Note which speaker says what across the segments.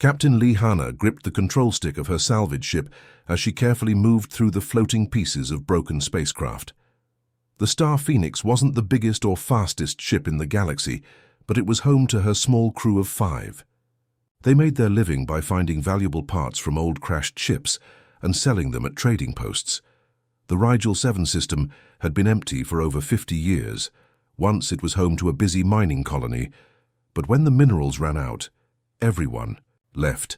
Speaker 1: Captain Lee Hana gripped the control stick of her salvage ship as she carefully moved through the floating pieces of broken spacecraft. The Star Phoenix wasn't the biggest or fastest ship in the galaxy, but it was home to her small crew of 5. They made their living by finding valuable parts from old crashed ships and selling them at trading posts. The Rigel 7 system had been empty for over 50 years. Once it was home to a busy mining colony, but when the minerals ran out, everyone left.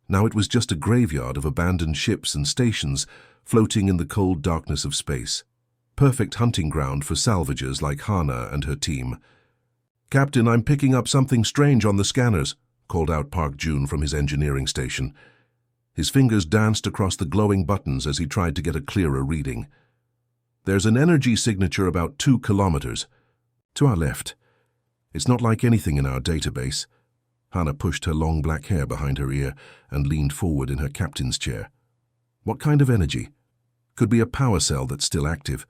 Speaker 1: Now it was just a graveyard of abandoned ships and stations floating in the cold darkness of space. Perfect hunting ground for salvagers like Hana and her team. "Captain, I'm picking up something strange on the scanners," called out Park Jun from his engineering station. His fingers danced across the glowing buttons as he tried to get a clearer reading. "There's an energy signature about 2 kilometers. To our left. It's not like anything in our database." Hana pushed her long black hair behind her ear and leaned forward in her captain's chair. "What kind of energy?" "Could be a power cell that's still active.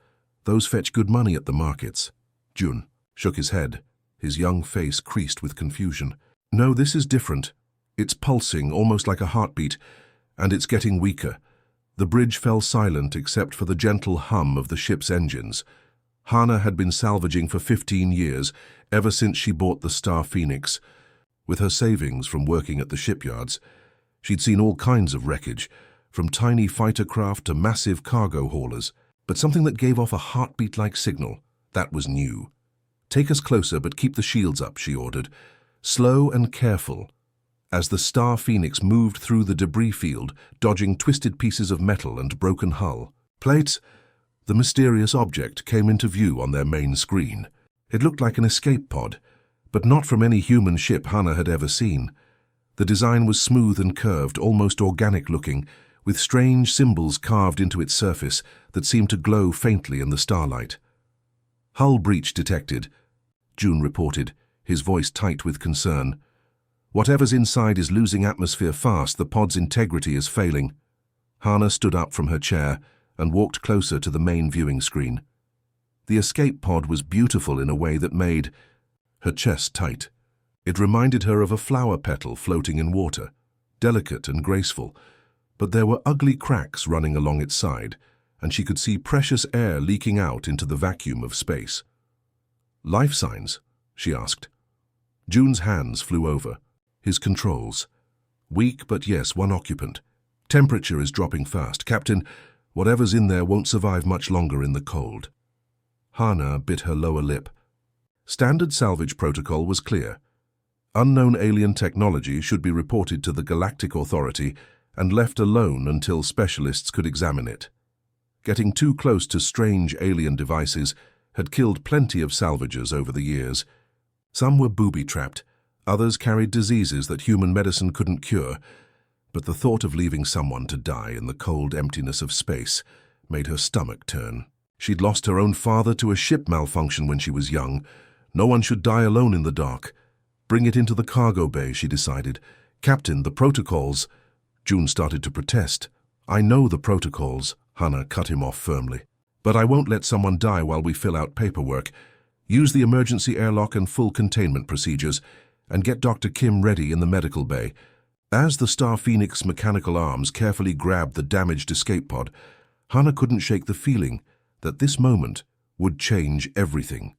Speaker 1: Those fetch good money at the markets." Jun shook his head, his young face creased with confusion. "No, this is different. It's pulsing, almost like a heartbeat, and it's getting weaker." The bridge fell silent except for the gentle hum of the ship's engines. Hana had been salvaging for 15 years, ever since she bought the Star Phoenix. With her savings from working at the shipyards, she'd seen all kinds of wreckage, from tiny fighter craft to massive cargo haulers. But something that gave off a heartbeat-like signal, that was new. "Take us closer, but keep the shields up," she ordered. Slow and careful. As the Star Phoenix moved through the debris field, dodging twisted pieces of metal and broken hull. "Plates!" The mysterious object came into view on their main screen. It looked like an escape pod, but not from any human ship Hana had ever seen. The design was smooth and curved, almost organic-looking, with strange symbols carved into its surface that seemed to glow faintly in the starlight. "Hull breach detected," Jun reported, his voice tight with concern. "Whatever's inside is losing atmosphere fast. The pod's integrity is failing." Hana stood up from her chair and walked closer to the main viewing screen. The escape pod was beautiful in a way that made her chest tight. It reminded her of a flower petal floating in water, delicate and graceful, but there were ugly cracks running along its side, and she could see precious air leaking out into the vacuum of space. "Life signs?" she asked. Jun's hands flew over. His controls. "Weak, but yes, 1 occupant. Temperature is dropping fast. Captain, whatever's in there won't survive much longer in the cold." Hana bit her lower lip. Standard salvage protocol was clear. Unknown alien technology should be reported to the Galactic Authority and left alone until specialists could examine it. Getting too close to strange alien devices had killed plenty of salvagers over the years. Some were booby-trapped, others carried diseases that human medicine couldn't cure, but the thought of leaving someone to die in the cold emptiness of space made her stomach turn. She'd lost her own father to a ship malfunction when she was young. No one should die alone in the dark. "Bring it into the cargo bay," she decided. "Captain, the protocols—" Jun started to protest. "I know the protocols," Hana cut him off firmly. "But I won't let someone die while we fill out paperwork. Use the emergency airlock and full containment procedures, and get Dr. Kim ready in the medical bay." As the Star Phoenix mechanical arms carefully grabbed the damaged escape pod, Hana couldn't shake the feeling that this moment would change everything.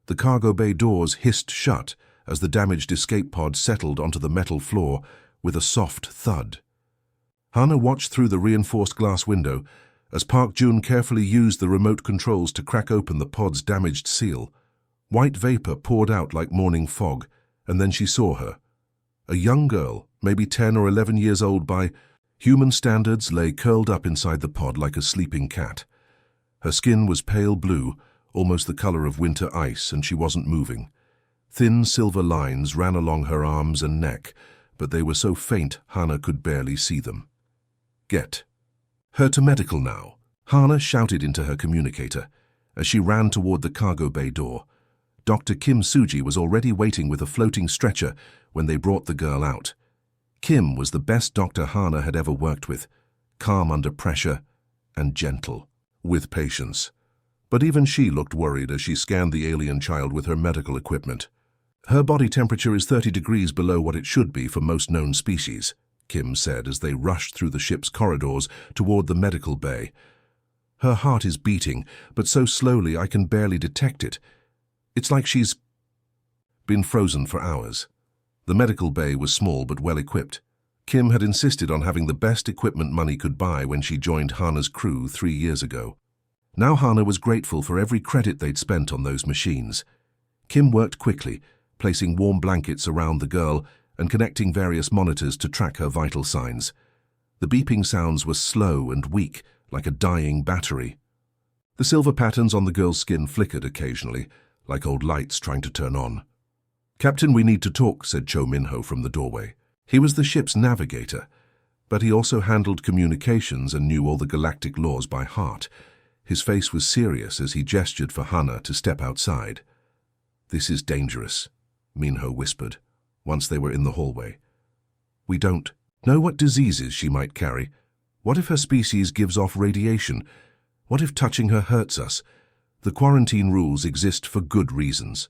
Speaker 1: The cargo bay doors hissed shut as the damaged escape pod settled onto the metal floor with a soft thud. Hana watched through the reinforced glass window as Park Jun carefully used the remote controls to crack open the pod's damaged seal. White vapor poured out like morning fog, and then she saw her. A young girl, maybe 10 or 11 years old by human standards, lay curled up inside the pod like a sleeping cat. Her skin was pale blue, almost the color of winter ice, and she wasn't moving. Thin silver lines ran along her arms and neck, but they were so faint Hana could barely see them. "Get her to medical now," Hana shouted into her communicator as she ran toward the cargo bay door. Dr. Kim Suji was already waiting with a floating stretcher when they brought the girl out. Kim was the best doctor Hana had ever worked with, calm under pressure and gentle, with patience. But even she looked worried as she scanned the alien child with her medical equipment. Her body temperature is 30 degrees below what it should be for most known species, Kim said as they rushed through the ship's corridors toward the medical bay. Her heart is beating, but so slowly I can barely detect it. It's like she's been frozen for hours. The medical bay was small but well equipped. Kim had insisted on having the best equipment money could buy when she joined Hana's crew 3 years ago. Now Hana was grateful for every credit they'd spent on those machines. Kim worked quickly, placing warm blankets around the girl and connecting various monitors to track her vital signs. The beeping sounds were slow and weak, like a dying battery. The silver patterns on the girl's skin flickered occasionally, like old lights trying to turn on. "Captain, we need to talk," said Cho Minho from the doorway. He was the ship's navigator, but he also handled communications and knew all the galactic laws by heart. His face was serious as he gestured for Hana to step outside. "This is dangerous," Minho whispered, once they were in the hallway. "We don't know what diseases she might carry. What if her species gives off radiation? What if touching her hurts us? The quarantine rules exist for good reasons."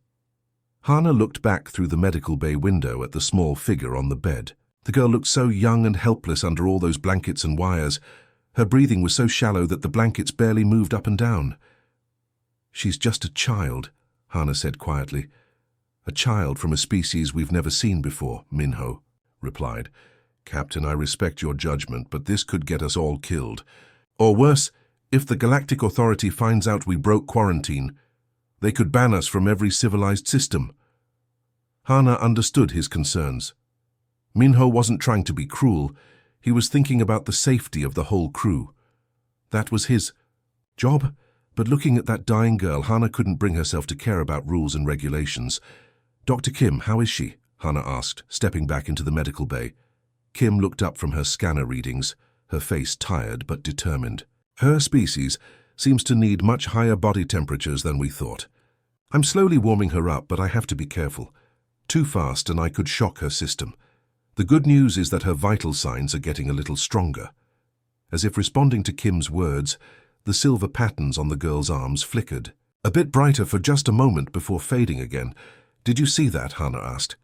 Speaker 1: Hana looked back through the medical bay window at the small figure on the bed. The girl looked so young and helpless under all those blankets and wires. Her breathing was so shallow that the blankets barely moved up and down. "She's just a child," Hana said quietly. "A child from a species we've never seen before," Minho replied. "Captain, I respect your judgment, but this could get us all killed. Or worse, if the Galactic Authority finds out we broke quarantine, they could ban us from every civilized system." Hana understood his concerns. Minho wasn't trying to be cruel. He was thinking about the safety of the whole crew. That was his job, but looking at that dying girl, Hana couldn't bring herself to care about rules and regulations. "Dr. Kim, how is she?" Hana asked, stepping back into the medical bay. Kim looked up from her scanner readings, her face tired but determined. "Her species seems to need much higher body temperatures than we thought. I'm slowly warming her up, but I have to be careful. Too fast and I could shock her system. The good news is that her vital signs are getting a little stronger." As if responding to Kim's words, the silver patterns on the girl's arms flickered, a bit brighter for just a moment before fading again. "Did you see that?" Hana asked.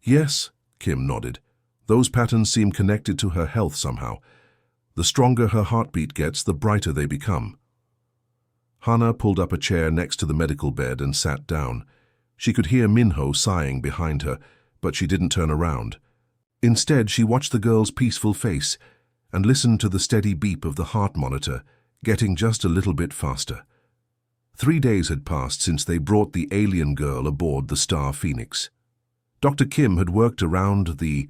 Speaker 1: "Yes," Kim nodded. "Those patterns seem connected to her health somehow. The stronger her heartbeat gets, the brighter they become." Hana pulled up a chair next to the medical bed and sat down. She could hear Minho sighing behind her, but she didn't turn around. Instead, she watched the girl's peaceful face and listened to the steady beep of the heart monitor, getting just a little bit faster. 3 days had passed since they brought the alien girl aboard the Star Phoenix. Dr. Kim had worked around the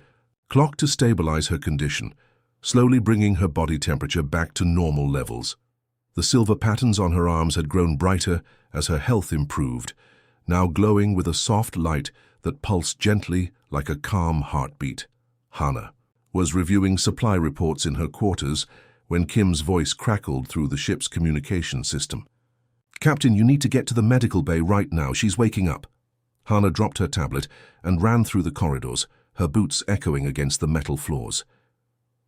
Speaker 1: clock to stabilize her condition, slowly bringing her body temperature back to normal levels. The silver patterns on her arms had grown brighter as her health improved, now glowing with a soft light that pulsed gently like a calm heartbeat. Hana was reviewing supply reports in her quarters when Kim's voice crackled through the ship's communication system. "Captain, you need to get to the medical bay right now. She's waking up." Hana dropped her tablet and ran through the corridors, her boots echoing against the metal floors.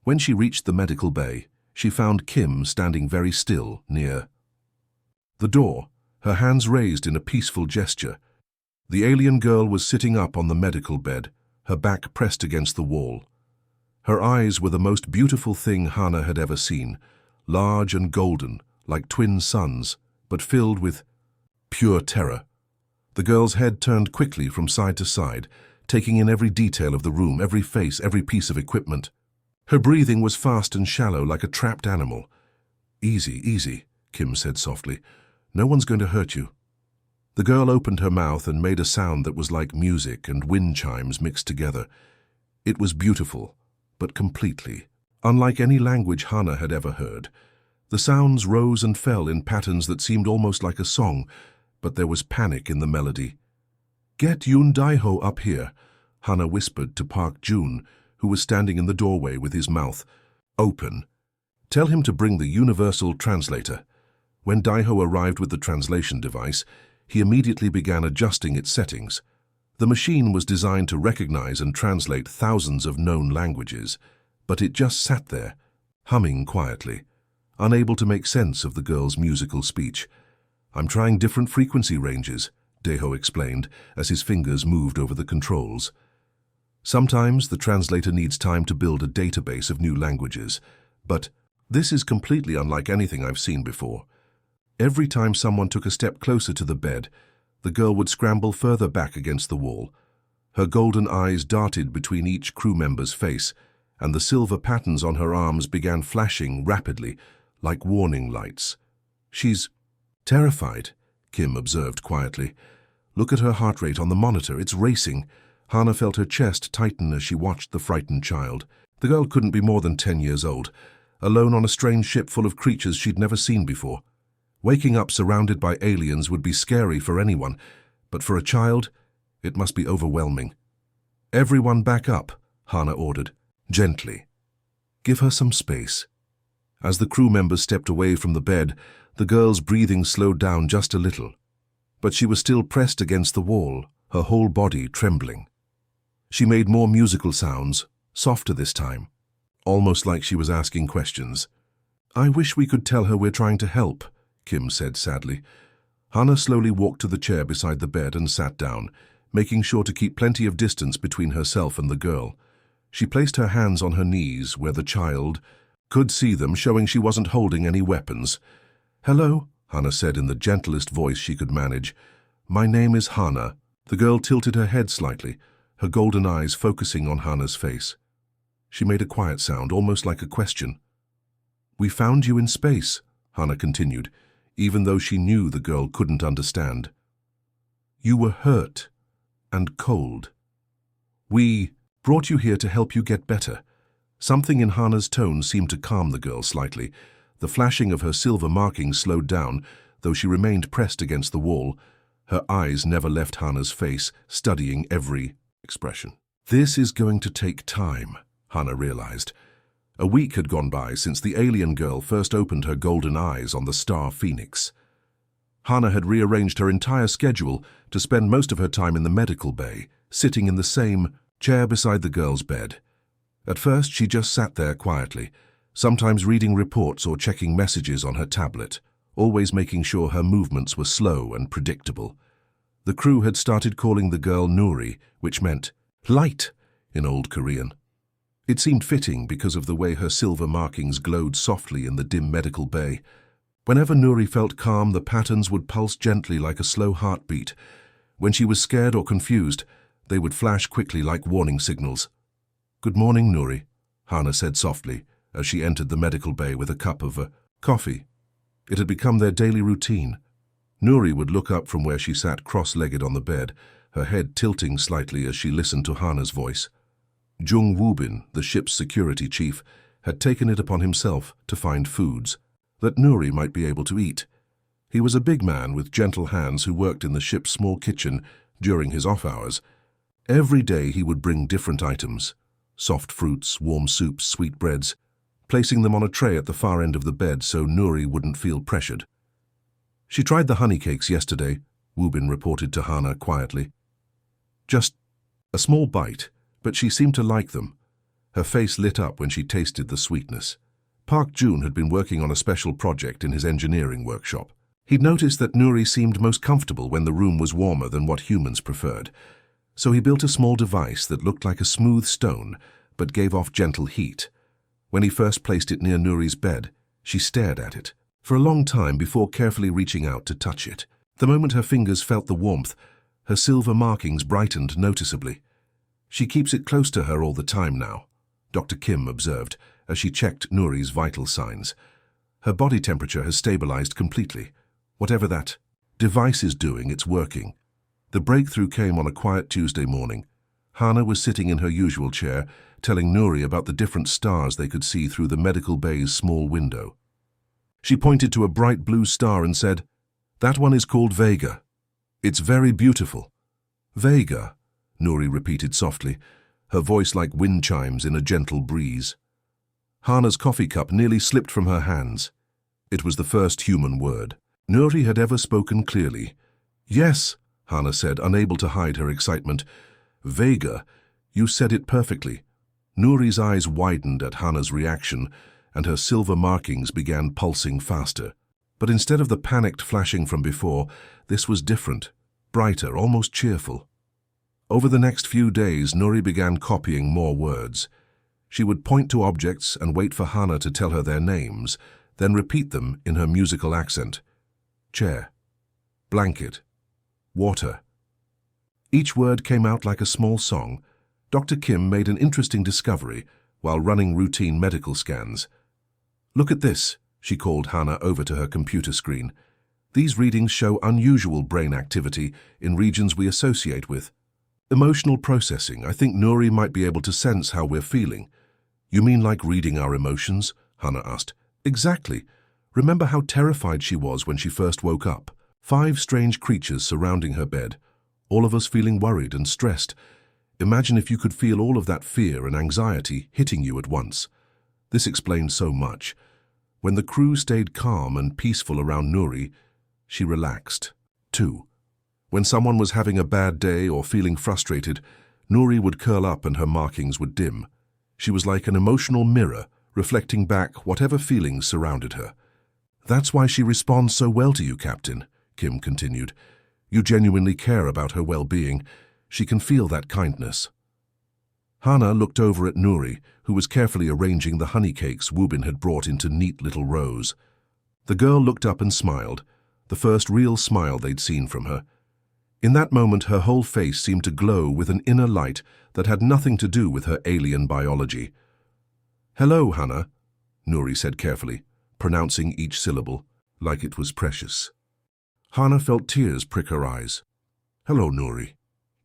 Speaker 1: When she reached the medical bay, she found Kim standing very still near the door, her hands raised in a peaceful gesture. The alien girl was sitting up on the medical bed, her back pressed against the wall. Her eyes were the most beautiful thing Hana had ever seen, large and golden, like twin suns, but filled with pure terror. The girl's head turned quickly from side to side, taking in every detail of the room, every face, every piece of equipment. Her breathing was fast and shallow, like a trapped animal. "Easy, easy," Kim said softly. "No one's going to hurt you." The girl opened her mouth and made a sound that was like music and wind chimes mixed together. It was beautiful, but completely unlike any language Hana had ever heard. The sounds rose and fell in patterns that seemed almost like a song, but there was panic in the melody. "Get Yoon Daiho up here," Hana whispered to Park Jun, who was standing in the doorway with his mouth open. "Tell him to bring the universal translator." When Daiho arrived with the translation device, he immediately began adjusting its settings. The machine was designed to recognize and translate thousands of known languages, but it just sat there, humming quietly, unable to make sense of the girl's musical speech. "I'm trying different frequency ranges," Deho explained as his fingers moved over the controls. Sometimes the translator needs time to build a database of new languages, but this is completely unlike anything I've seen before. Every time someone took a step closer to the bed, the girl would scramble further back against the wall. Her golden eyes darted between each crew member's face, and the silver patterns on her arms began flashing rapidly, like warning lights. "She's terrified," Kim observed quietly. "Look at her heart rate on the monitor, it's racing." Hana felt her chest tighten as she watched the frightened child. The girl couldn't be more than 10 years old, alone on a strange ship full of creatures she'd never seen before. Waking up surrounded by aliens would be scary for anyone, but for a child, it must be overwhelming. "Everyone back up," Hana ordered, gently. "Give her some space." As the crew members stepped away from the bed, the girl's breathing slowed down just a little. But she was still pressed against the wall, her whole body trembling. She made more musical sounds, softer this time, almost like she was asking questions. "I wish we could tell her we're trying to help," Kim said sadly. Hana slowly walked to the chair beside the bed and sat down, making sure to keep plenty of distance between herself and the girl. She placed her hands on her knees where the child could see them, showing she wasn't holding any weapons. "Hello," Hana said in the gentlest voice she could manage. "My name is Hana." The girl tilted her head slightly, her golden eyes focusing on Hana's face. She made a quiet sound, almost like a question. "We found you in space," Hana continued, even though she knew the girl couldn't understand. "You were hurt and cold. We brought you here to help you get better." Something in Hana's tone seemed to calm the girl slightly. The flashing of her silver markings slowed down, though she remained pressed against the wall. Her eyes never left Hana's face, studying every expression. "This is going to take time," Hana realized. A week had gone by since the alien girl first opened her golden eyes on the star Phoenix. Hana had rearranged her entire schedule to spend most of her time in the medical bay, sitting in the same chair beside the girl's bed. At first, she just sat there quietly, sometimes reading reports or checking messages on her tablet, always making sure her movements were slow and predictable. The crew had started calling the girl Nuri, which meant light in Old Korean. It seemed fitting because of the way her silver markings glowed softly in the dim medical bay. Whenever Nuri felt calm, the patterns would pulse gently like a slow heartbeat. When she was scared or confused, they would flash quickly like warning signals. "Good morning, Nuri," Hana said softly as she entered the medical bay with a cup of coffee. It had become their daily routine. Nuri would look up from where she sat cross-legged on the bed, her head tilting slightly as she listened to Hana's voice. Jung Woobin, the ship's security chief, had taken it upon himself to find foods that Nuri might be able to eat. He was a big man with gentle hands who worked in the ship's small kitchen during his off hours. Every day he would bring different items, soft fruits, warm soups, sweet breads, placing them on a tray at the far end of the bed so Nuri wouldn't feel pressured. "She tried the honey cakes yesterday," Woobin reported to Hana quietly. "Just a small bite, but she seemed to like them." Her face lit up when she tasted the sweetness. Park Jun had been working on a special project in his engineering workshop. He'd noticed that Nuri seemed most comfortable when the room was warmer than what humans preferred. So he built a small device that looked like a smooth stone, but gave off gentle heat. When he first placed it near Nuri's bed, she stared at it for a long time before carefully reaching out to touch it. The moment her fingers felt the warmth, her silver markings brightened noticeably. "She keeps it close to her all the time now," Dr. Kim observed as she checked Nuri's vital signs. "Her body temperature has stabilized completely. Whatever that device is doing, it's working." The breakthrough came on a quiet Tuesday morning. Hana was sitting in her usual chair, telling Nuri about the different stars they could see through the medical bay's small window. She pointed to a bright blue star and said, "That one is called Vega. It's very beautiful." "Vega," Nuri repeated softly, her voice like wind chimes in a gentle breeze. Hana's coffee cup nearly slipped from her hands. It was the first human word Nuri had ever spoken clearly. "Yes," Hana said, unable to hide her excitement. "Vega, you said it perfectly." Nuri's eyes widened at Hana's reaction, and her silver markings began pulsing faster. But instead of the panicked flashing from before, this was different. brighter, almost cheerful. Over the next few days, Nuri began copying more words. She would point to objects and wait for Hana to tell her their names, then repeat them in her musical accent. Chair, blanket, water. Each word came out like a small song. Dr. Kim made an interesting discovery while running routine medical scans. Look at this, she called Hana over to her computer screen. These readings show unusual brain activity in regions we associate with. Emotional processing. I think Nuri might be able to sense how we're feeling. You mean like reading our emotions? Hana asked. Exactly. Remember how terrified she was when she first woke up? 5 strange creatures surrounding her bed, all of us feeling worried and stressed. Imagine if you could feel all of that fear and anxiety hitting you at once. This explained so much. When the crew stayed calm and peaceful around Nuri, she relaxed. 2. When someone was having a bad day or feeling frustrated, Nuri would curl up and her markings would dim. She was like an emotional mirror, reflecting back whatever feelings surrounded her. That's why she responds so well to you, Captain, Kim continued. You genuinely care about her well-being. She can feel that kindness. Hana looked over at Nuri, who was carefully arranging the honey cakes Wubin had brought into neat little rows. The girl looked up and smiled, the first real smile they'd seen from her. In that moment, her whole face seemed to glow with an inner light that had nothing to do with her alien biology. Hello, Hana, Nuri said carefully, pronouncing each syllable like it was precious. Hana felt tears prick her eyes. Hello, Nuri.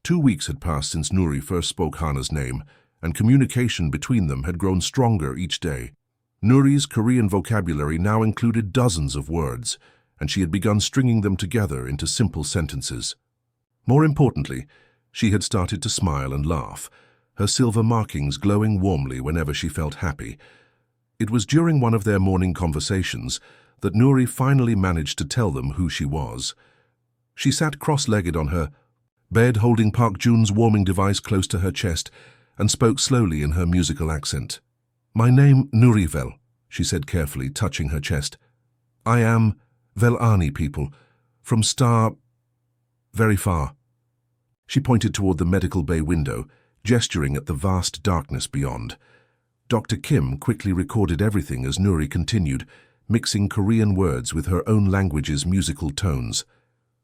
Speaker 1: 2 weeks had passed since Nuri first spoke Hana's name, and communication between them had grown stronger each day. Nuri's Korean vocabulary now included dozens of words, and she had begun stringing them together into simple sentences. More importantly, she had started to smile and laugh, her silver markings glowing warmly whenever she felt happy. It was during one of their morning conversations that Nuri finally managed to tell them who she was. She sat cross-legged on her bed, holding Park Jun's warming device close to her chest, and spoke slowly in her musical accent. My name Nuri Vel, she said carefully, touching her chest. I am Velani people, from Star... very far. She pointed toward the medical bay window, gesturing at the vast darkness beyond. Dr. Kim quickly recorded everything as Nuri continued, mixing Korean words with her own language's musical tones.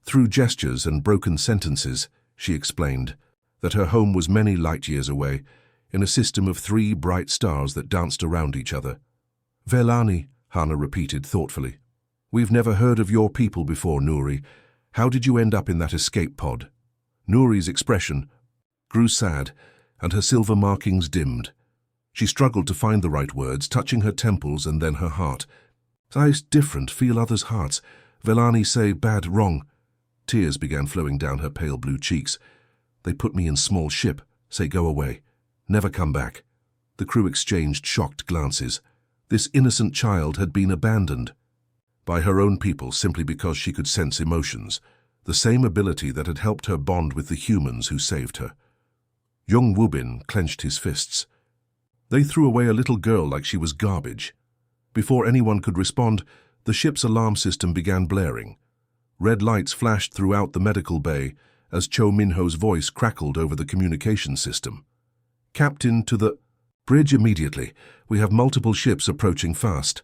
Speaker 1: Through gestures and broken sentences, she explained that her home was many light years away, in a system of 3 bright stars that danced around each other. Velani, Hana repeated thoughtfully. We've never heard of your people before, Nuri. How did you end up in that escape pod? Nuri's expression grew sad, and her silver markings dimmed. She struggled to find the right words, touching her temples and then her heart. I's different, feel others' hearts. Velani say bad, wrong. Tears began flowing down her pale blue cheeks. They put me in small ship, say go away. Never come back. The crew exchanged shocked glances. This innocent child had been abandoned by her own people simply because she could sense emotions, the same ability that had helped her bond with the humans who saved her. Young Wubin clenched his fists. They threw away a little girl like she was garbage. Before anyone could respond, the ship's alarm system began blaring. Red lights flashed throughout the medical bay as Cho Minho's voice crackled over the communication system. Captain, to the bridge immediately. We have multiple ships approaching fast.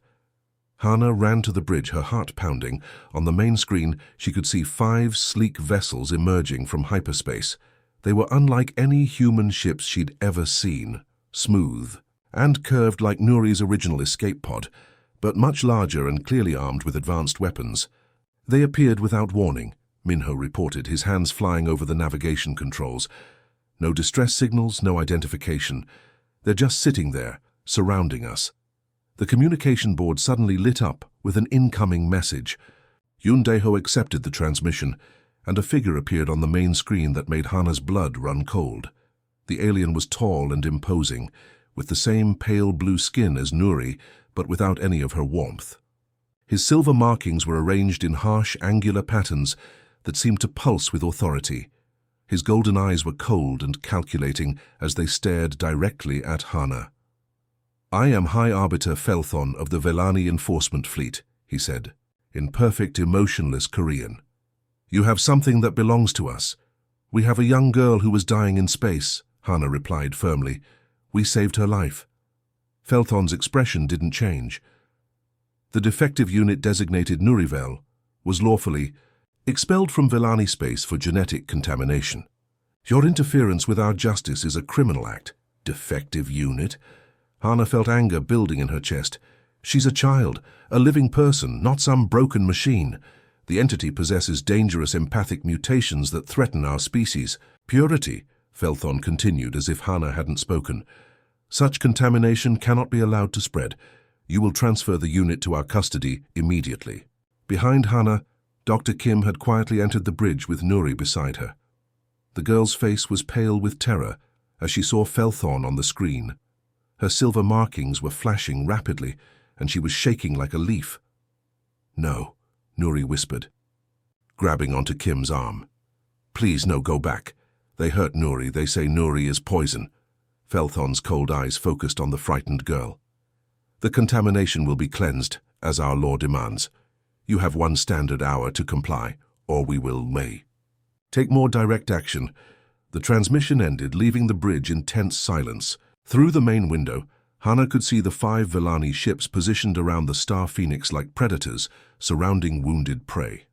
Speaker 1: Hana ran to the bridge, her heart pounding. On the main screen, she could see 5 sleek vessels emerging from hyperspace. They were unlike any human ships she'd ever seen, smooth and curved like Nuri's original escape pod, but much larger and clearly armed with advanced weapons. They appeared without warning, Minho reported, his hands flying over the navigation controls. No distress signals, no identification. They're just sitting there, surrounding us. The communication board suddenly lit up with an incoming message. Yoon Dae-ho accepted the transmission, and a figure appeared on the main screen that made Hana's blood run cold. The alien was tall and imposing, with the same pale blue skin as Nuri, but without any of her warmth. His silver markings were arranged in harsh, angular patterns that seemed to pulse with authority. His golden eyes were cold and calculating as they stared directly at Hana. I am High Arbiter Felthon of the Velani Enforcement Fleet, he said, in perfect emotionless Korean. You have something that belongs to us. We have a young girl who was dying in space, Hana replied firmly. We saved her life. Felthon's expression didn't change. The defective unit designated Nurivel was lawfully expelled from Vellani space for genetic contamination. Your interference with our justice is a criminal act. Defective unit? Hana felt anger building in her chest. She's a child, a living person, not some broken machine. The entity possesses dangerous empathic mutations that threaten our species. Purity, Felthon continued as if Hana hadn't spoken. Such contamination cannot be allowed to spread. You will transfer the unit to our custody immediately. Behind Hana, Dr. Kim had quietly entered the bridge with Nuri beside her. The girl's face was pale with terror as she saw Felthon on the screen. Her silver markings were flashing rapidly, and she was shaking like a leaf. No, Nuri whispered, grabbing onto Kim's arm. Please, no, go back. They hurt Nuri. They say Nuri is poison. Felthon's cold eyes focused on the frightened girl. The contamination will be cleansed, as our law demands. You have 1 standard hour to comply, or we may take more direct action. The transmission ended, leaving the bridge in tense silence. Through the main window, Hana could see the 5 Vellani ships positioned around the Star Phoenix like predators, surrounding wounded prey.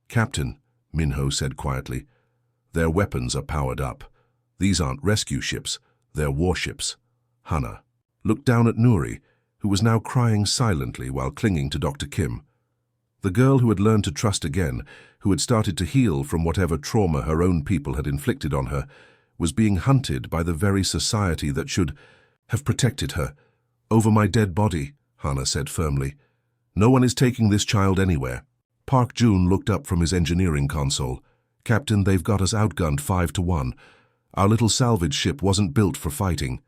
Speaker 1: Captain, Minho said quietly, their weapons are powered up. These aren't rescue ships, they're warships. Hana looked down at Nuri, who was now crying silently while clinging to Dr. Kim. The girl who had learned to trust again, who had started to heal from whatever trauma her own people had inflicted on her, was being hunted by the very society that should have protected her. Over my dead body, Hana said firmly. No one is taking this child anywhere. Park Jun looked up from his engineering console. Captain, they've got us outgunned 5-1. Our little salvage ship wasn't built for fighting.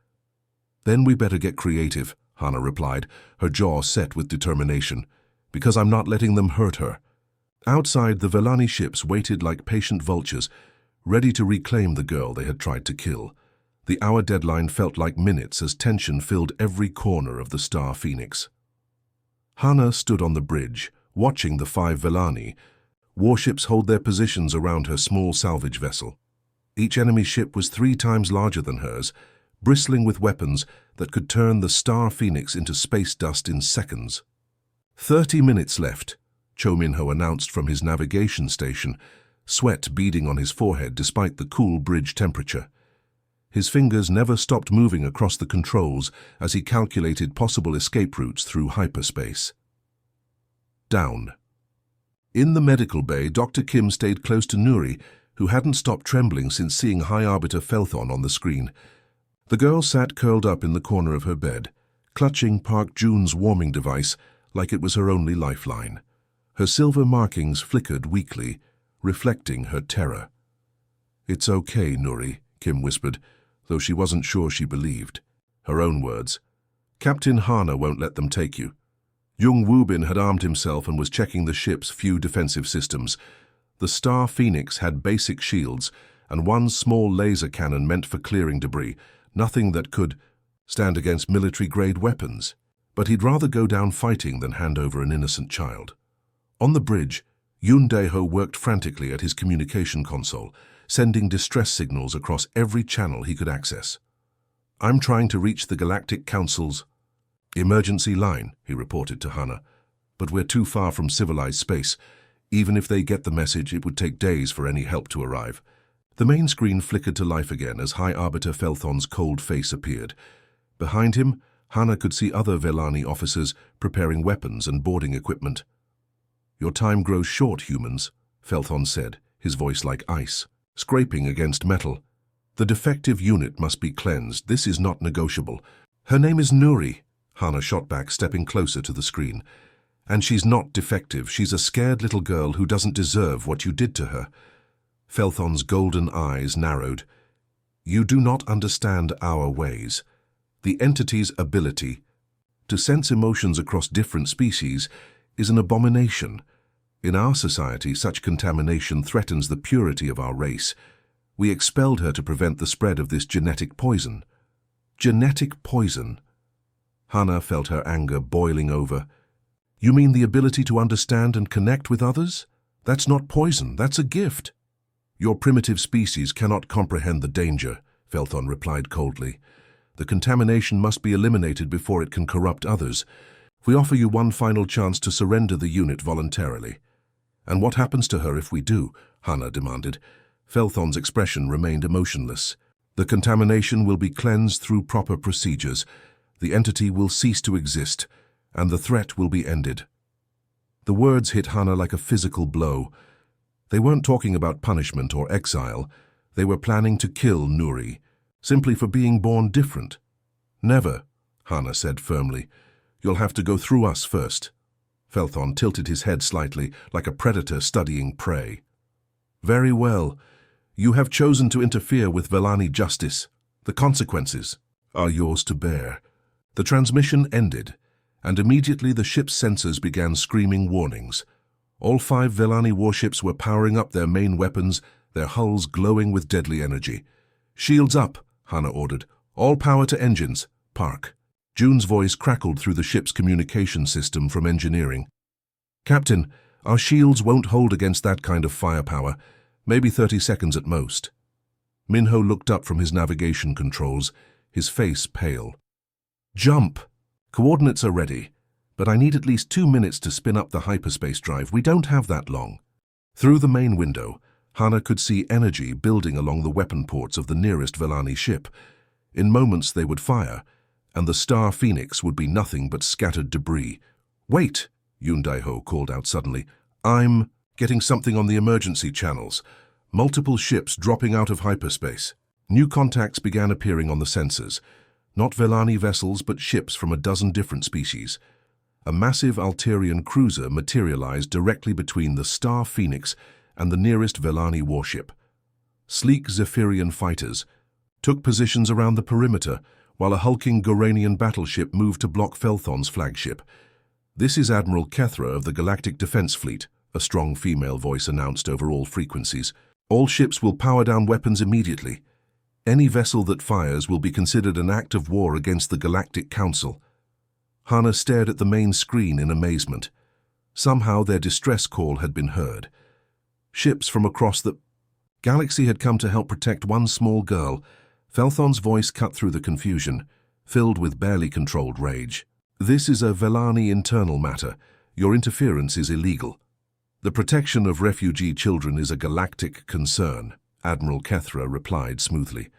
Speaker 1: Then we better get creative, Hana replied, her jaw set with determination. Because I'm not letting them hurt her. Outside, the Vellani ships waited like patient vultures, ready to reclaim the girl they had tried to kill. The hour deadline felt like minutes as tension filled every corner of the Star Phoenix. Hana stood on the bridge, watching the 5 Vellani. Warships hold their positions around her small salvage vessel. Each enemy ship was 3 times larger than hers, bristling with weapons that could turn the Star Phoenix into space dust in seconds. 30 minutes left, Cho Minho announced from his navigation station, sweat beading on his forehead despite the cool bridge temperature. His fingers never stopped moving across the controls as he calculated possible escape routes through hyperspace. Down. In the medical bay, Dr. Kim stayed close to Nuri, who hadn't stopped trembling since seeing High Arbiter Felthon on the screen. The girl sat curled up in the corner of her bed, clutching Park Jun's warming device like it was her only lifeline. Her silver markings flickered weakly, reflecting her terror. It's okay, Nuri, Kim whispered, though she wasn't sure she believed. Her own words. Captain Hana won't let them take you. Jung Wubin had armed himself and was checking the ship's few defensive systems. The Star Phoenix had basic shields and 1 small laser cannon meant for clearing debris, nothing that could stand against military-grade weapons. But he'd rather go down fighting than hand over an innocent child. On the bridge, Yoon Dae-ho worked frantically at his communication console, sending distress signals across every channel he could access. I'm trying to reach the Galactic Council's emergency line, he reported to Hana. But we're too far from civilized space. Even if they get the message, it would take days for any help to arrive. The main screen flickered to life again as High Arbiter Felthon's cold face appeared. Behind him, Hana could see other Vellani officers preparing weapons and boarding equipment. Your time grows short, humans, Felthon said, his voice like ice, scraping against metal. The defective unit must be cleansed. This is not negotiable. Her name is Nuri, Hana shot back, stepping closer to the screen. And she's not defective. She's a scared little girl who doesn't deserve what you did to her. Felthon's golden eyes narrowed. You do not understand our ways. The entity's ability to sense emotions across different species is an abomination. In our society, such contamination threatens the purity of our race. We expelled her to prevent the spread of this genetic poison. Genetic poison? Hana felt her anger boiling over. You mean the ability to understand and connect with others? That's not poison, that's a gift. Your primitive species cannot comprehend the danger, Felthon replied coldly. The contamination must be eliminated before it can corrupt others. We offer you one final chance to surrender the unit voluntarily. And what happens to her if we do? Hannah demanded. Felthon's expression remained emotionless. The contamination will be cleansed through proper procedures. The entity will cease to exist, and the threat will be ended. The words hit Hannah like a physical blow. They weren't talking about punishment or exile. They were planning to kill Nuri, simply for being born different. Never, Hannah said firmly. You'll have to go through us first. Felthon tilted his head slightly, like a predator studying prey. Very well. You have chosen to interfere with Velani justice. The consequences are yours to bear. The transmission ended, and immediately the ship's sensors began screaming warnings. All 5 Velani warships were powering up their main weapons, their hulls glowing with deadly energy. Shields up, Hannah ordered. All power to engines. Park. June's voice crackled through the ship's communication system from engineering. Captain, our shields won't hold against that kind of firepower. Maybe 30 seconds at most. Minho looked up from his navigation controls, his face pale. Jump! Coordinates are ready, but I need at least 2 minutes to spin up the hyperspace drive. We don't have that long. Through the main window, Hannah could see energy building along the weapon ports of the nearest Velani ship. In moments they would fire, and the Star Phoenix would be nothing but scattered debris. Wait, Yundaiho called out suddenly. I'm getting something on the emergency channels. Multiple ships dropping out of hyperspace. New contacts began appearing on the sensors. Not Velani vessels, but ships from a dozen different species. A massive Alterian cruiser materialized directly between the Star Phoenix and the nearest Velani warship. Sleek Zephyrian fighters took positions around the perimeter, while a hulking Goranian battleship moved to block Felthon's flagship. This is Admiral Kethra of the Galactic Defense Fleet, a strong female voice announced over all frequencies. All ships will power down weapons immediately. Any vessel that fires will be considered an act of war against the Galactic Council. Hannah stared at the main screen in amazement. Somehow their distress call had been heard. Ships from across the galaxy had come to help protect one small girl. Felthon's voice cut through the confusion, filled with barely controlled rage. This is a Velani internal matter. Your interference is illegal. The protection of refugee children is a galactic concern, Admiral Kethra replied smoothly.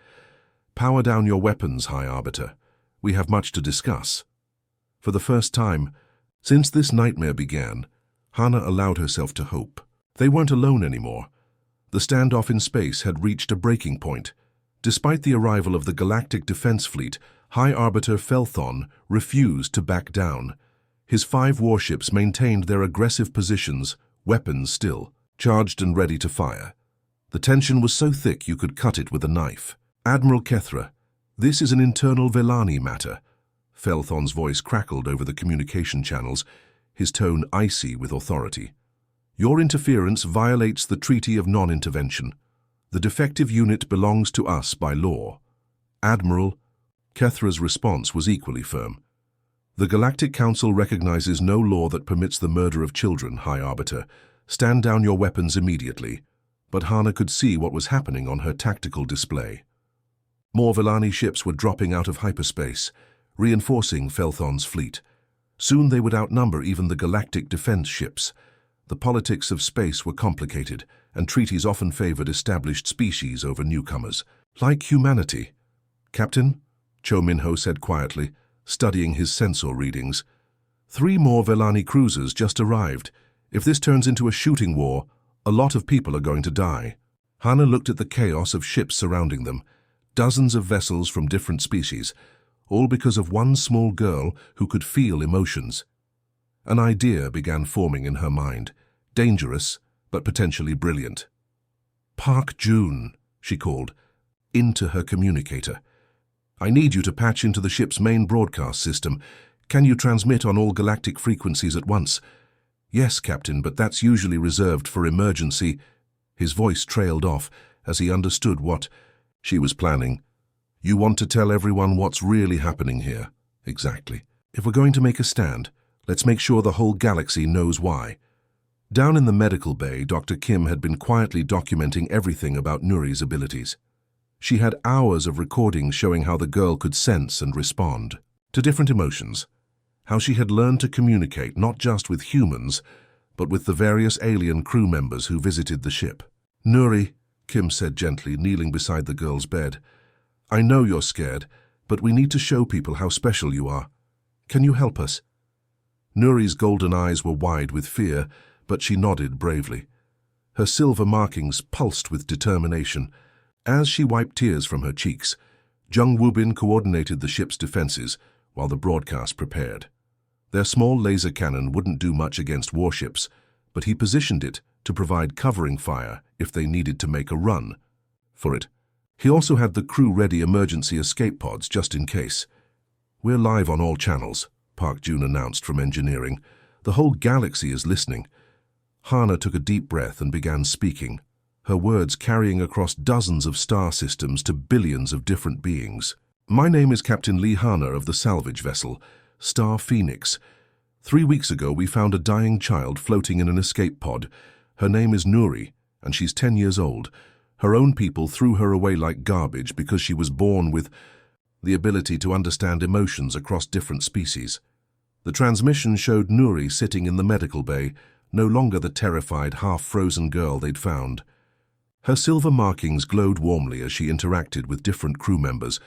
Speaker 1: Power down your weapons, High Arbiter. We have much to discuss. For the first time, since this nightmare began, Hannah allowed herself to hope. They weren't alone anymore. The standoff in space had reached a breaking point. Despite the arrival of the Galactic Defense Fleet, High Arbiter Felthon refused to back down. His 5 warships maintained their aggressive positions, weapons still, charged and ready to fire. The tension was so thick you could cut it with a knife. Admiral Kethra, this is an internal Velani matter. Felthon's voice crackled over the communication channels, his tone icy with authority. Your interference violates the Treaty of Non-Intervention. The defective unit belongs to us by law. Admiral, Kethra's response was equally firm. The Galactic Council recognizes no law that permits the murder of children, High Arbiter. Stand down your weapons immediately. But Hannah could see what was happening on her tactical display. More Velani ships were dropping out of hyperspace, reinforcing Felthon's fleet. Soon they would outnumber even the Galactic Defense ships. The politics of space were complicated, and treaties often favored established species over newcomers. Like humanity. Captain, Cho Minho said quietly, studying his sensor readings. 3 more Velani cruisers just arrived. If this turns into a shooting war, a lot of people are going to die. Hannah looked at the chaos of ships surrounding them. Dozens of vessels from different species, all because of one small girl who could feel emotions. An idea began forming in her mind, dangerous, but potentially brilliant. Park June, she called, into her communicator. I need you to patch into the ship's main broadcast system. Can you transmit on all galactic frequencies at once? Yes, Captain, but that's usually reserved for emergency. His voice trailed off as he understood what she was planning. You want to tell everyone what's really happening here. Exactly. If we're going to make a stand, let's make sure the whole galaxy knows why. Down in the medical bay, Dr. Kim had been quietly documenting everything about Nuri's abilities. She had hours of recordings showing how the girl could sense and respond to different emotions, how she had learned to communicate not just with humans, but with the various alien crew members who visited the ship. "Nuri," Kim said gently, kneeling beside the girl's bed, "I know you're scared, but we need to show people how special you are. Can you help us?" Nuri's golden eyes were wide with fear, but she nodded bravely. Her silver markings pulsed with determination. As she wiped tears from her cheeks, Jung Wubin coordinated the ship's defenses while the broadcast prepared. Their small laser cannon wouldn't do much against warships, but he positioned it to provide covering fire if they needed to make a run for it. He also had the crew-ready emergency escape pods just in case. "We're live on all channels," Park Jun announced from engineering. "The whole galaxy is listening." Hana took a deep breath and began speaking, her words carrying across dozens of star systems to billions of different beings. "My name is Captain Lee Hana of the salvage vessel, Star Phoenix. 3 weeks ago we found a dying child floating in an escape pod. Her name is Nuri, and she's 10 years old. Her own people threw her away like garbage because she was born with the ability to understand emotions across different species." The transmission showed Nuri sitting in the medical bay, no longer the terrified, half-frozen girl they'd found. Her silver markings glowed warmly as she interacted with different crew members,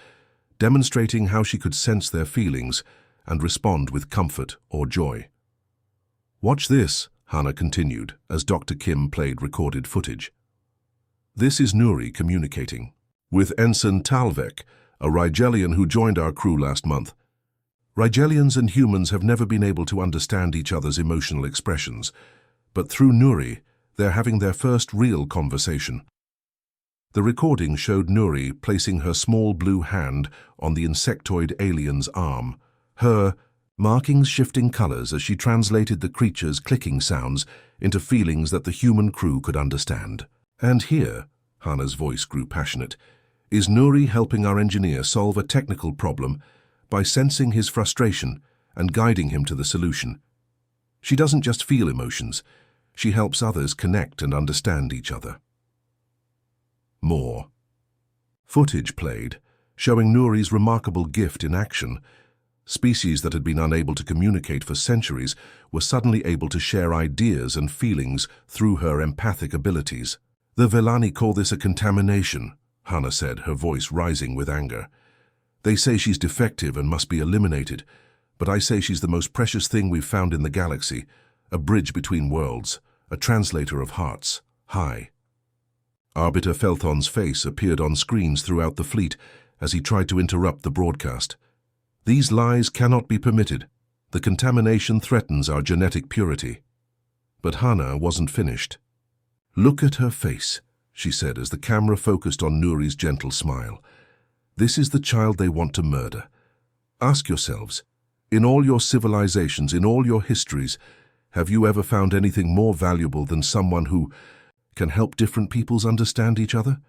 Speaker 1: demonstrating how she could sense their feelings and respond with comfort or joy. "Watch this," Hana continued as Dr. Kim played recorded footage. "This is Nuri communicating with Ensign Talvek, a Rigelian who joined our crew last month. Rigelians and humans have never been able to understand each other's emotional expressions, but through Nuri, they're having their first real conversation." The recording showed Nuri placing her small blue hand on the insectoid alien's arm, her markings shifting colors as she translated the creature's clicking sounds into feelings that the human crew could understand. "And here," Hana's voice grew passionate, "is Nuri helping our engineer solve a technical problem by sensing his frustration and guiding him to the solution. She doesn't just feel emotions, she helps others connect and understand each other." More footage played, showing Nuri's remarkable gift in action. Species that had been unable to communicate for centuries were suddenly able to share ideas and feelings through her empathic abilities. "The Velani call this a contamination," Hana said, her voice rising with anger. "They say she's defective and must be eliminated, but I say she's the most precious thing we've found in the galaxy, a bridge between worlds, a translator of hearts. Hi." Arbiter Felthon's face appeared on screens throughout the fleet as he tried to interrupt the broadcast. "These lies cannot be permitted. The contamination threatens our genetic purity." But Hana wasn't finished. "Look at her face," she said as the camera focused on Nuri's gentle smile. "This is the child they want to murder. Ask yourselves, in all your civilizations, in all your histories, have you ever found anything more valuable than someone who can help different peoples understand each other?"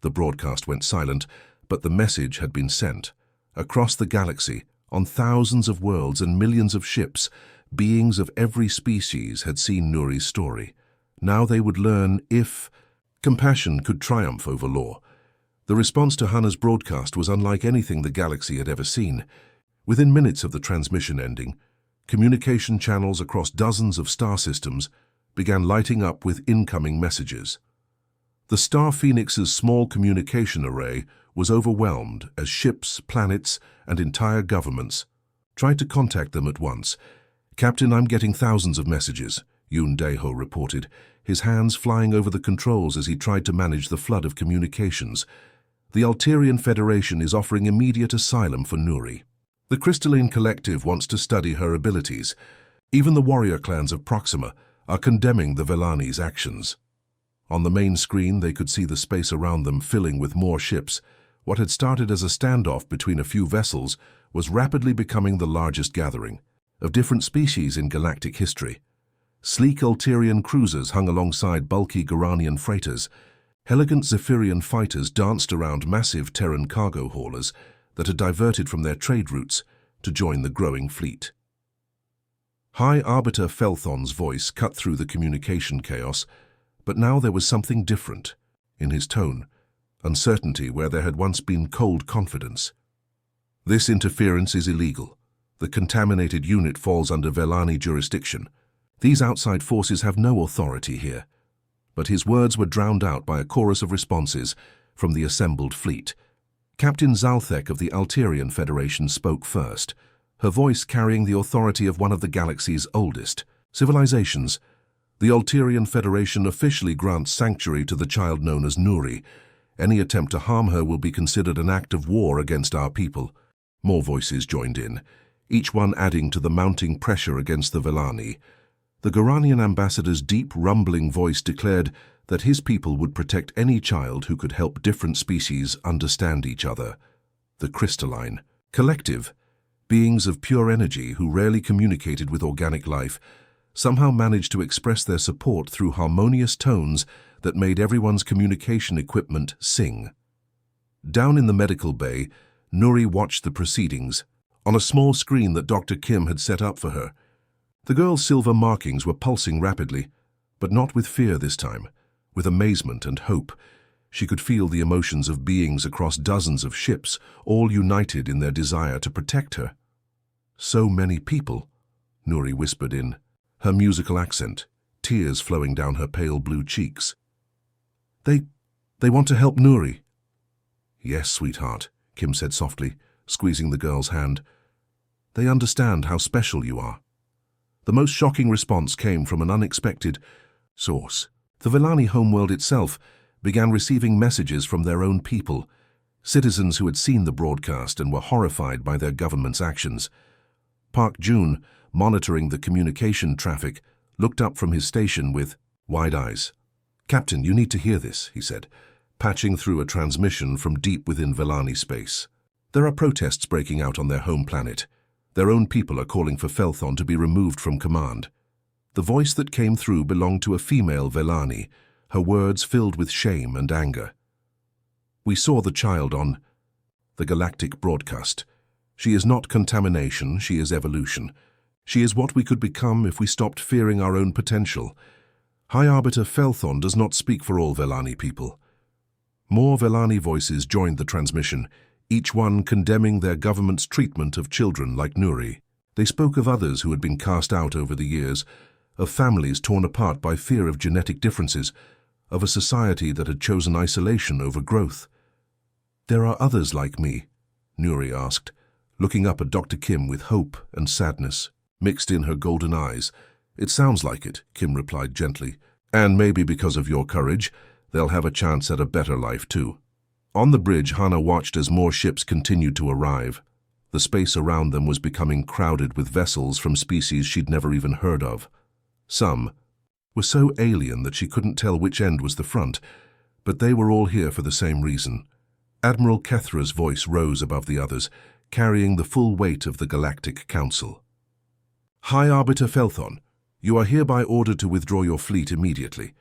Speaker 1: The broadcast went silent, but the message had been sent. Across the galaxy, on thousands of worlds and millions of ships, beings of every species had seen Nuri's story. Now they would learn if compassion could triumph over law. The response to Hana's broadcast was unlike anything the galaxy had ever seen. Within minutes of the transmission ending, communication channels across dozens of star systems began lighting up with incoming messages. The Star Phoenix's small communication array was overwhelmed as ships, planets, and entire governments tried to contact them at once. "Captain, I'm getting thousands of messages," Yoon Dae-ho reported, his hands flying over the controls as he tried to manage the flood of communications. "The Alterian Federation is offering immediate asylum for Nuri. The Crystalline Collective wants to study her abilities. Even the warrior clans of Proxima are condemning the Velani's actions." On the main screen, they could see the space around them filling with more ships. What had started as a standoff between a few vessels was rapidly becoming the largest gathering of different species in galactic history. Sleek Alterian cruisers hung alongside bulky Garanian freighters. Elegant Zephyrian fighters danced around massive Terran cargo haulers that had diverted from their trade routes to join the growing fleet. High Arbiter Felthon's voice cut through the communication chaos, but now there was something different in his tone, uncertainty where there had once been cold confidence. This interference is illegal. The contaminated unit falls under Velani jurisdiction. These outside forces have no authority here. But his words were drowned out by a chorus of responses from the assembled fleet. Captain Zalthek of the Alterian Federation spoke first, her voice carrying the authority of one of the galaxy's oldest civilizations. The Alterian Federation officially grants sanctuary to the child known as Nuri. Any attempt to harm her will be considered an act of war against our people. More voices joined in, each one adding to the mounting pressure against the Velani. The Goranian ambassador's deep, rumbling voice declared that his people would protect any child who could help different species understand each other. The crystalline, collective, beings of pure energy who rarely communicated with organic life, somehow managed to express their support through harmonious tones that made everyone's communication equipment sing. Down in the medical bay, Nuri watched the proceedings, on a small screen that Dr. Kim had set up for her. The girl's silver markings were pulsing rapidly, but not with fear this time, with amazement and hope. She could feel the emotions of beings across dozens of ships, all united in their desire to protect her. "So many people," Nuri whispered in, her musical accent, tears flowing down her pale blue cheeks. They want to help Nuri." "Yes, sweetheart," Kim said softly, squeezing the girl's hand. "They understand how special you are." The most shocking response came from an unexpected source. The Velani homeworld itself began receiving messages from their own people, citizens who had seen the broadcast and were horrified by their government's actions. Park Jun, monitoring the communication traffic, looked up from his station with wide eyes. "Captain, you need to hear this," he said, patching through a transmission from deep within Velani space. "There are protests breaking out on their home planet. Their own people are calling for Felthon to be removed from command." The voice that came through belonged to a female Velani, her words filled with shame and anger. "We saw the child on the galactic broadcast. She is not contamination, she is evolution. She is what we could become if we stopped fearing our own potential. High Arbiter Felthon does not speak for all Velani people." More Velani voices joined the transmission, each one condemning their government's treatment of children like Nuri. They spoke of others who had been cast out over the years, of families torn apart by fear of genetic differences, of a society that had chosen isolation over growth. "There are others like me?" Nuri asked, looking up at Dr. Kim with hope and sadness mixed in her golden eyes. "It sounds like it," Kim replied gently. "And maybe because of your courage, they'll have a chance at a better life too." On the bridge, Hannah watched as more ships continued to arrive. The space around them was becoming crowded with vessels from species she'd never even heard of. Some were so alien that she couldn't tell which end was the front, but they were all here for the same reason. Admiral Kethra's voice rose above the others, carrying the full weight of the Galactic Council. "High Arbiter Felthon, you are hereby ordered to withdraw your fleet immediately.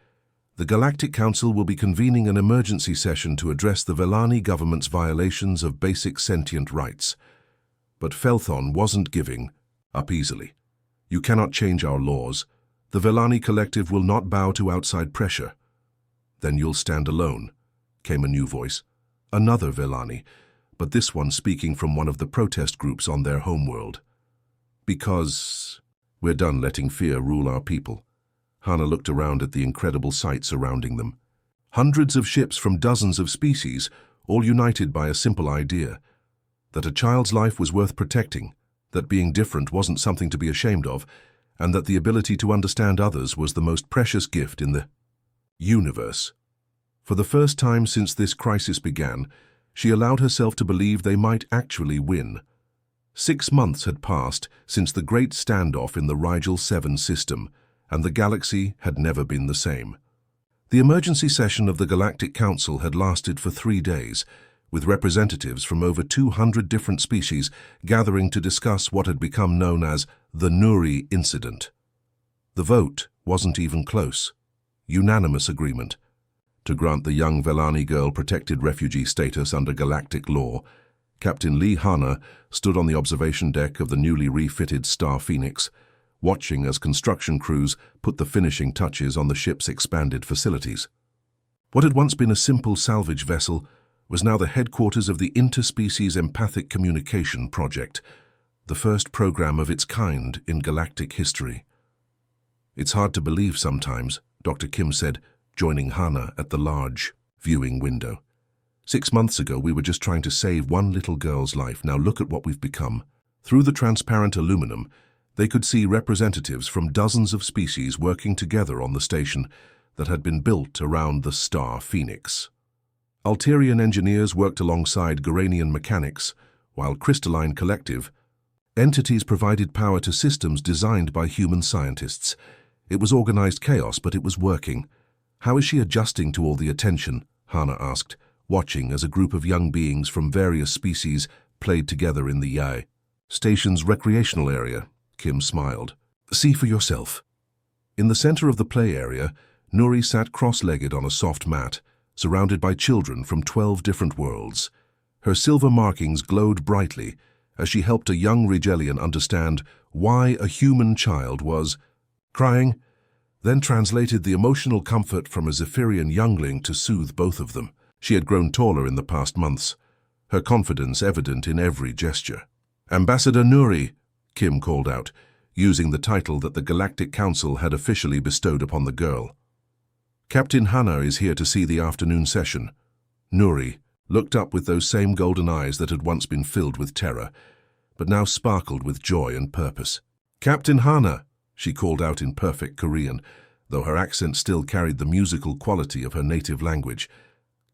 Speaker 1: The Galactic Council will be convening an emergency session to address the Velani government's violations of basic sentient rights. But Felthon wasn't giving up easily. You cannot change our laws. The Velani collective will not bow to outside pressure." "Then you'll stand alone," came a new voice. Another Velani, but this one speaking from one of the protest groups on their homeworld. "Because we're done letting fear rule our people." Hannah looked around at the incredible sight surrounding them. Hundreds of ships from dozens of species, all united by a simple idea: that a child's life was worth protecting, that being different wasn't something to be ashamed of, and that the ability to understand others was the most precious gift in the universe. For the first time since this crisis began, she allowed herself to believe they might actually win. 6 months had passed since the great standoff in the Rigel 7 system, and the galaxy had never been the same. The emergency session of the Galactic Council had lasted for 3 days, with representatives from over 200 different species gathering to discuss what had become known as the Nuri incident. The vote wasn't even close. Unanimous agreement to grant the young Velani girl protected refugee status under galactic law. Captain Lee Hannah stood on the observation deck of the newly refitted Star Phoenix, watching as construction crews put the finishing touches on the ship's expanded facilities. What had once been a simple salvage vessel was now the headquarters of the Interspecies Empathic Communication Project, the first program of its kind in galactic history. "It's hard to believe sometimes," Dr. Kim said, joining Hannah at the large viewing window. "6 months ago, we were just trying to save one little girl's life. Now look at what we've become." Through the transparent aluminum, they could see representatives from dozens of species working together on the station that had been built around the star Phoenix. Alterian engineers worked alongside Goranian mechanics, while Crystalline Collective entities provided power to systems designed by human scientists. It was organized chaos, but it was working. "How is she adjusting to all the attention?" Hannah asked, watching as a group of young beings from various species played together in the YAI station's recreational area. Kim smiled. "See for yourself." In the center of the play area, Nuri sat cross-legged on a soft mat, surrounded by children from 12 different worlds. Her silver markings glowed brightly as she helped a young Rigelian understand why a human child was crying, then translated the emotional comfort from a Zephyrian youngling to soothe both of them. She had grown taller in the past months, her confidence evident in every gesture. "Ambassador Nuri," Kim called out, using the title that the Galactic Council had officially bestowed upon the girl. "Captain Hannah is here to see the afternoon session." Nuri looked up with those same golden eyes that had once been filled with terror, but now sparkled with joy and purpose. "Captain Hannah," she called out in perfect Korean, though her accent still carried the musical quality of her native language.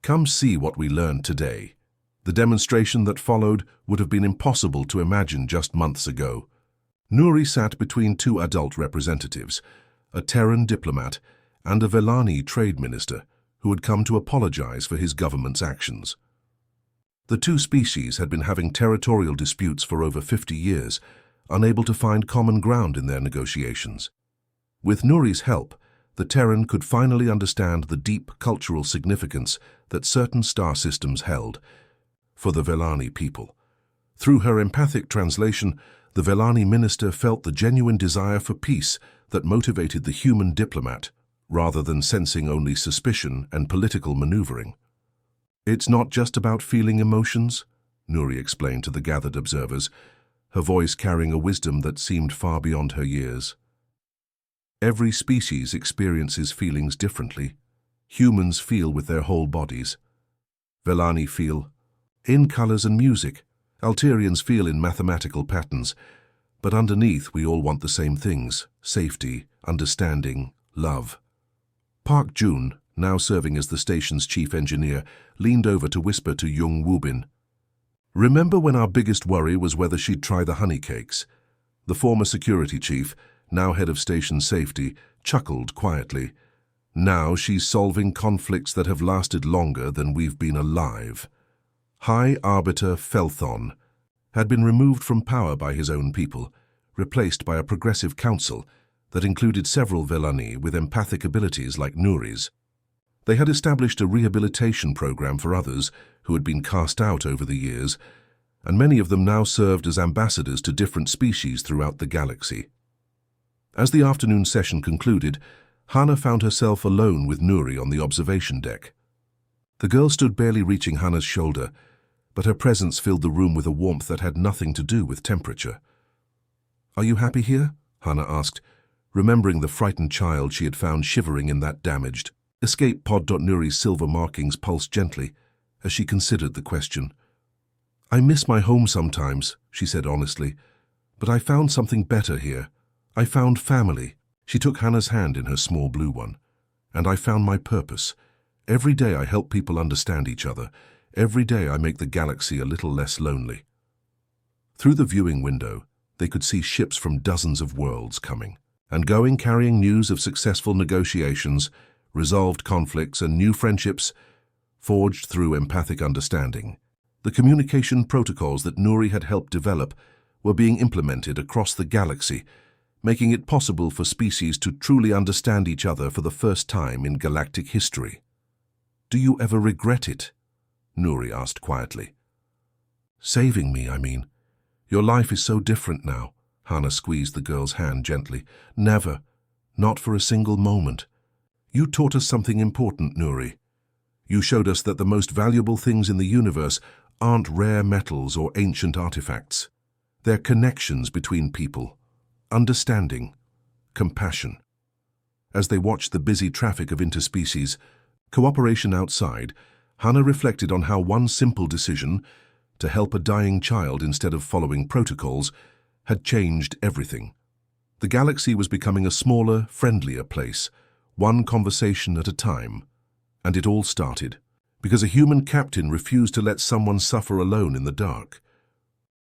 Speaker 1: "Come see what we learned today." The demonstration that followed would have been impossible to imagine just months ago. Nuri sat between 2 adult representatives, a Terran diplomat and a Velani trade minister, who had come to apologize for his government's actions. The 2 species had been having territorial disputes for over 50 years, unable to find common ground in their negotiations. With Nuri's help, the Terran could finally understand the deep cultural significance that certain star systems held for the Velani people. Through her empathic translation, the Velani minister felt the genuine desire for peace that motivated the human diplomat, rather than sensing only suspicion and political maneuvering. "It's not just about feeling emotions," Nuri explained to the gathered observers, her voice carrying a wisdom that seemed far beyond her years. "Every species experiences feelings differently. Humans feel with their whole bodies. Velani feel in colors and music. Alterians feel in mathematical patterns. But underneath, we all want the same things: safety, understanding, love." Park Jun, now serving as the station's chief engineer, leaned over to whisper to Jung Wubin. "Remember when our biggest worry was whether she'd try the honey cakes?" The former security chief, now head of station safety, chuckled quietly. "Now she's solving conflicts that have lasted longer than we've been alive." High Arbiter Felthon had been removed from power by his own people, replaced by a progressive council that included several Velani with empathic abilities like Nuri's. They had established a rehabilitation program for others who had been cast out over the years, and many of them now served as ambassadors to different species throughout the galaxy. As the afternoon session concluded, Hannah found herself alone with Nuri on the observation deck. The girl stood barely reaching Hannah's shoulder, but her presence filled the room with a warmth that had nothing to do with temperature. "Are you happy here?" Hannah asked, remembering the frightened child she had found shivering in that damaged escape pod. Nuri's silver markings pulsed gently as she considered the question. "I miss my home sometimes," she said honestly, "but I found something better here. I found family." She took Hannah's hand in her small blue one. "And I found my purpose. Every day I help people understand each other. Every day I make the galaxy a little less lonely." Through the viewing window, they could see ships from dozens of worlds coming and going, carrying news of successful negotiations, resolved conflicts, and new friendships forged through empathic understanding. The communication protocols that Nuri had helped develop were being implemented across the galaxy, making it possible for species to truly understand each other for the first time in galactic history. "Do you ever regret it?" Nuri asked quietly. "Saving me, I mean. Your life is so different now. Hannah squeezed the girl's hand gently. Never. Not for a single moment. You taught us something important, Nuri. You showed us that the most valuable things in the universe aren't rare metals or ancient artifacts. They're connections between people, understanding, compassion. As they watched the busy traffic of interspecies cooperation outside, Hannah reflected on how one simple decision, to help a dying child instead of following protocols, had changed everything. The galaxy was becoming a smaller, friendlier place, one conversation at a time. And it all started because a human captain refused to let someone suffer alone in the dark.